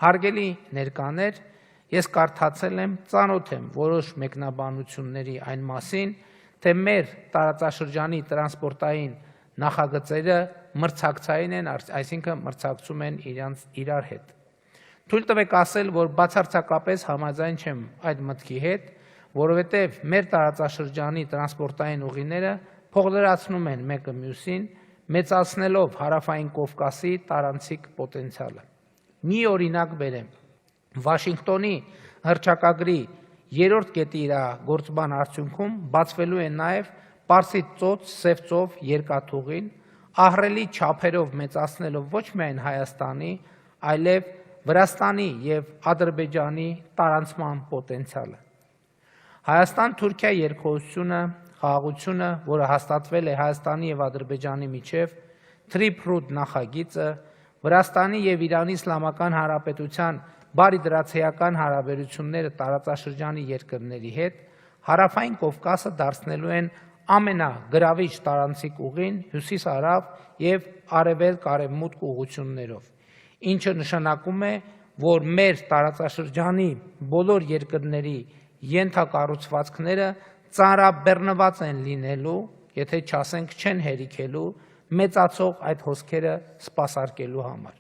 Հարգելի ներկաներ, ես կարդացել եմ, ծանոթ եմ որոշ մեկնաբանությունների այն մասին, թե մեր տարածաշրջանի տրանսպորտային նախագծերը մրցակցային են, այսինքն մրցակցում են իրար հետ։ Թույլ տվեք ասել, որ բացարձակապես համաձայն չեմ այդ մտքի հետ, որովհետև մեր տարածաշրջանի տրանսպորտային ուղիները փոխլրացնում են մեկը մյուսին, մեծացնելով Հարավային Կովկասի տարանցիկ պոտենցիալը։ Մի օրինակ բերեմ. Վաշինգտոնի հռչակագրի 3-րդ կետի իրագործման արդյունքում բացվելու է նաև Պարսից ծոց-Սև ծով երկաթուղին, ահռելի չափերով մեծացնելով ոչ միայն Հայաստանի, այլև Վրաստանի և Ադրբեջանի տարանցման պոտենցիալը։ Հայաստան-Թուրքիա երկխոսությունը, խաղաղությունը, որը հաստատվել է Հայաստանի և Ադրբեջանի միջև, Trip-Root նախագիծը, Վրաստանի և Իրանի Իսլամական Հանրապետության բարիդրացիական հարաբերությունները տարածաշրջանի երկրների հետ, Հարավային Կովկասը դարձնելու են ամենագրավիչ տարանցիկ ուղին հյուսիս-հարավ և արևելք-արևմուտք ուղղություններով, ինչը նշանակում է, որ մեր տարածաշրջանի բոլոր երկրների ենթակառուցվածքները ծանրաբեռնված են լինելու, եթե չասենք չեն հերիքելու, մեծացող այդ հոսքերը սպասարկելու համար։